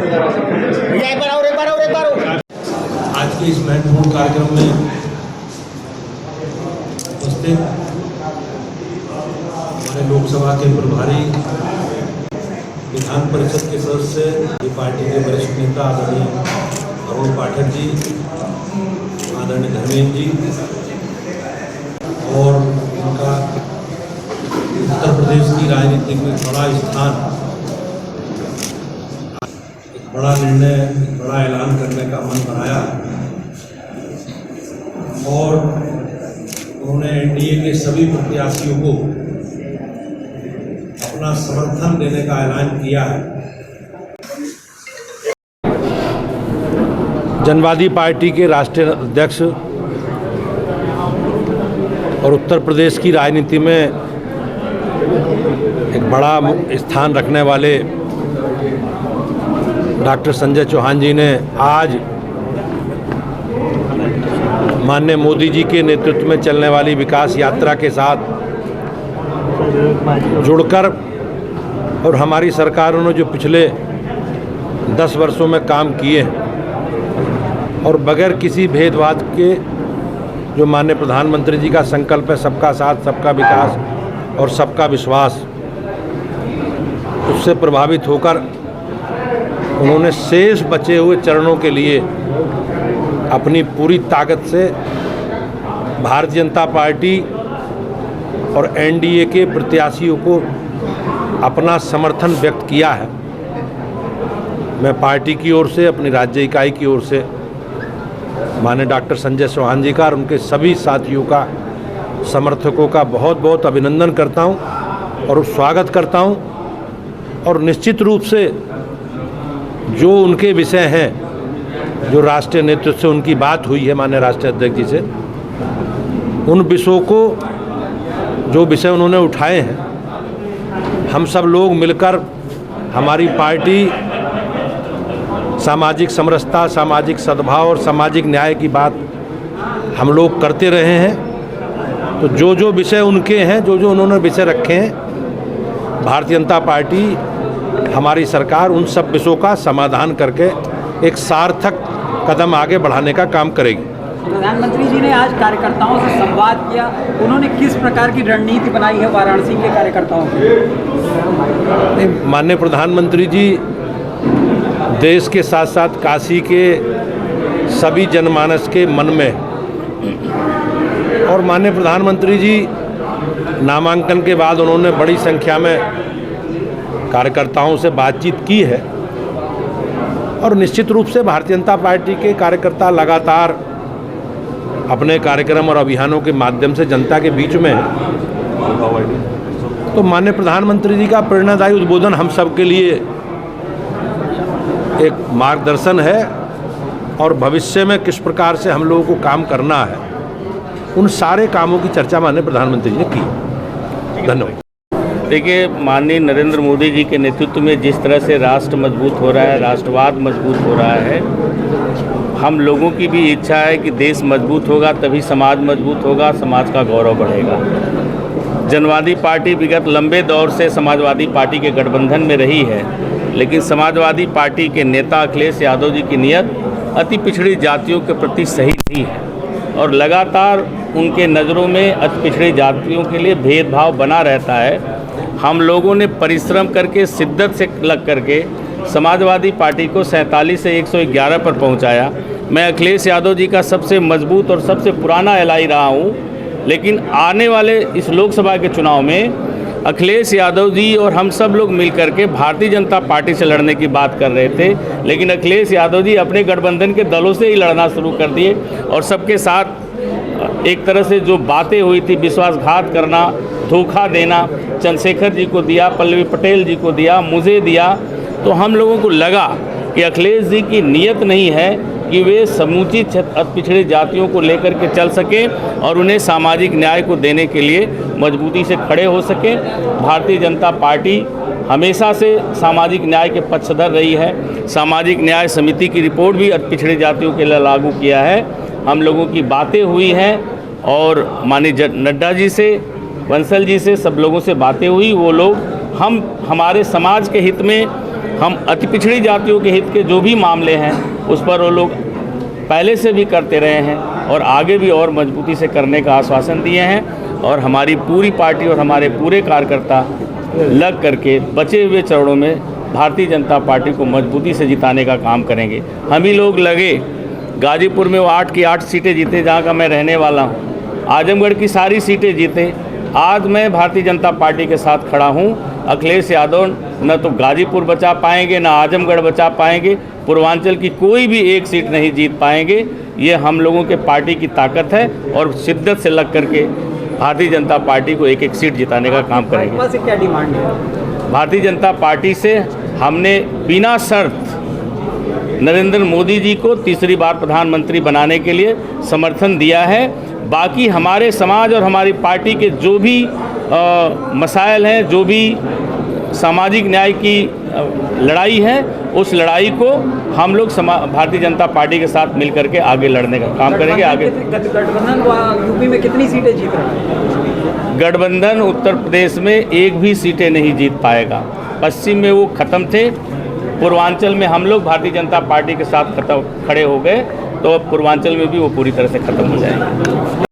आज के इस महत्वपूर्ण कार्यक्रम में उपस्थित हमारे लोकसभा के प्रभारी, विधान परिषद के सदस्य, पार्टी के वरिष्ठ नेता आदरणीय अरुण पाठक जी, आदरणीय धर्मेंद्र जी और उनका उत्तर प्रदेश की राजनीति में बड़ा स्थान, एक बड़ा निर्णय, एक बड़ा ऐलान करने का मन बनाया और उन्होंने एनडीए के सभी प्रत्याशियों को अपना समर्थन देने का ऐलान किया है। जनवादी पार्टी के राष्ट्रीय अध्यक्ष और उत्तर प्रदेश की राजनीति में एक बड़ा स्थान रखने वाले डॉक्टर संजय चौहान जी ने आज माननीय मोदी जी के नेतृत्व में चलने वाली विकास यात्रा के साथ जुड़कर और हमारी सरकारों ने जो पिछले 10 वर्षों में काम किए हैं और बगैर किसी भेदभाव के जो माननीय प्रधानमंत्री जी का संकल्प है, सबका साथ, सबका विकास और सबका विश्वास, उससे प्रभावित होकर उन्होंने शेष बचे हुए चरणों के लिए अपनी पूरी ताकत से भारतीय जनता पार्टी और एनडीए के प्रत्याशियों को अपना समर्थन व्यक्त किया है। मैं पार्टी की ओर से, अपनी राज्य इकाई की ओर से माननीय डॉक्टर संजय चौहान जी का और उनके सभी साथियों का, समर्थकों का बहुत बहुत अभिनंदन करता हूं और स्वागत करता हूं। और निश्चित रूप से जो उनके विषय हैं, जो राष्ट्रीय नेतृत्व से उनकी बात हुई है माननीय राष्ट्रीय अध्यक्ष जी से, उन विषयों को, जो विषय उन्होंने उठाए हैं, हम सब लोग मिलकर हमारी पार्टी सामाजिक समरसता, सामाजिक सद्भाव और सामाजिक न्याय की बात हम लोग करते रहे हैं। तो जो जो विषय उनके हैं, जो जो उन्होंने विषय रखे हैं, भारतीय जनता पार्टी, हमारी सरकार उन सब विषयों का समाधान करके एक सार्थक कदम आगे बढ़ाने का काम करेगी। प्रधानमंत्री जी ने आज कार्यकर्ताओं से संवाद किया, उन्होंने किस प्रकार की रणनीति बनाई है वाराणसी के कार्यकर्ताओं की? माननीय प्रधानमंत्री जी देश के साथ साथ काशी के सभी जनमानस के मन में, और माननीय प्रधानमंत्री जी नामांकन के बाद उन्होंने बड़ी संख्या में कार्यकर्ताओं से बातचीत की है और निश्चित रूप से भारतीय जनता पार्टी के कार्यकर्ता लगातार अपने कार्यक्रम और अभियानों के माध्यम से जनता के बीच में है। तो माननीय प्रधानमंत्री जी का प्रेरणादायी उद्बोधन हम सब के लिए एक मार्गदर्शन है और भविष्य में किस प्रकार से हम लोगों को काम करना है, उन सारे कामों की चर्चा माननीय प्रधानमंत्री जी ने की। धन्यवाद। देखिए, माननीय नरेंद्र मोदी जी के नेतृत्व में जिस तरह से राष्ट्र मजबूत हो रहा है, राष्ट्रवाद मजबूत हो रहा है, हम लोगों की भी इच्छा है कि देश मजबूत होगा तभी समाज मजबूत होगा, समाज का गौरव बढ़ेगा। जनवादी पार्टी विगत लंबे दौर से समाजवादी पार्टी के गठबंधन में रही है, लेकिन समाजवादी पार्टी के नेता अखिलेश यादव जी की नीयत अति पिछड़ी जातियों के प्रति सही नहीं है और लगातार उनके नज़रों में अति पिछड़ी जातियों के लिए भेदभाव बना रहता है। हम लोगों ने परिश्रम करके, शिद्दत से लग करके समाजवादी पार्टी को 47 से 111 पर पहुंचाया। मैं अखिलेश यादव जी का सबसे मजबूत और सबसे पुराना एलआई रहा हूं, लेकिन आने वाले इस लोकसभा के चुनाव में अखिलेश यादव जी और हम सब लोग मिलकर के भारतीय जनता पार्टी से लड़ने की बात कर रहे थे, लेकिन अखिलेश यादव जी अपने गठबंधन के दलों से ही लड़ना शुरू कर दिए और सबके साथ एक तरह से जो बातें हुई थी, विश्वासघात करना, धोखा देना, चंद्रशेखर जी को दिया, पल्लवी पटेल जी को दिया, मुझे दिया। तो हम लोगों को लगा कि अखिलेश जी की नीयत नहीं है कि वे समूची पिछड़ी जातियों को लेकर के चल सकें और उन्हें सामाजिक न्याय को देने के लिए मजबूती से खड़े हो सकें। भारतीय जनता पार्टी हमेशा से सामाजिक न्याय के पक्षधर रही है। सामाजिक न्याय समिति की रिपोर्ट भी पिछड़ी जातियों के लिए लागू किया है। हम लोगों की बातें हुई हैं और माननीय नड्डा जी से, बंसल जी से, सब लोगों से बातें हुई। वो लोग हमारे समाज के हित में हम अति पिछड़ी जातियों के हित के जो भी मामले हैं उस पर वो लोग पहले से भी करते रहे हैं और आगे भी और मजबूती से करने का आश्वासन दिए हैं। और हमारी पूरी पार्टी और हमारे पूरे कार्यकर्ता लग करके बचे हुए चरणों में भारतीय जनता पार्टी को मजबूती से जिताने का काम करेंगे। हम ही लोग लगे, गाजीपुर में वो 8 की 8 सीटें जीते जहाँ का मैं रहने वाला हूँ, आजमगढ़ की सारी सीटें जीते। आज मैं भारतीय जनता पार्टी के साथ खड़ा हूँ। अखिलेश यादव न तो गाजीपुर बचा पाएंगे, न आजमगढ़ बचा पाएंगे, पूर्वांचल की कोई भी एक सीट नहीं जीत पाएंगे। ये हम लोगों के पार्टी की ताकत है और शिद्दत से लग करके भारतीय जनता पार्टी को एक एक सीट जिताने का काम करेंगे। भाजपा से क्या डिमांड है? भारतीय जनता पार्टी से हमने बिना शर्त नरेंद्र मोदी जी को तीसरी बार प्रधानमंत्री बनाने के लिए समर्थन दिया है। बाकी हमारे समाज और हमारी पार्टी के जो भी मसाइल हैं, जो भी सामाजिक न्याय की लड़ाई है, उस लड़ाई को हम लोग भारतीय जनता पार्टी के साथ मिलकर के आगे लड़ने का काम करेंगे। आगे गठबंधन यूपी में कितनी सीटें जीत रहा है? गठबंधन उत्तर प्रदेश में एक भी सीटें नहीं जीत पाएगा। पश्चिम में वो ख़त्म थे, पूर्वांचल में हम लोग भारतीय जनता पार्टी के साथ खड़े हो गए, तो अब पूर्वांचल में भी वो पूरी तरह से ख़त्म हो जाएंगे।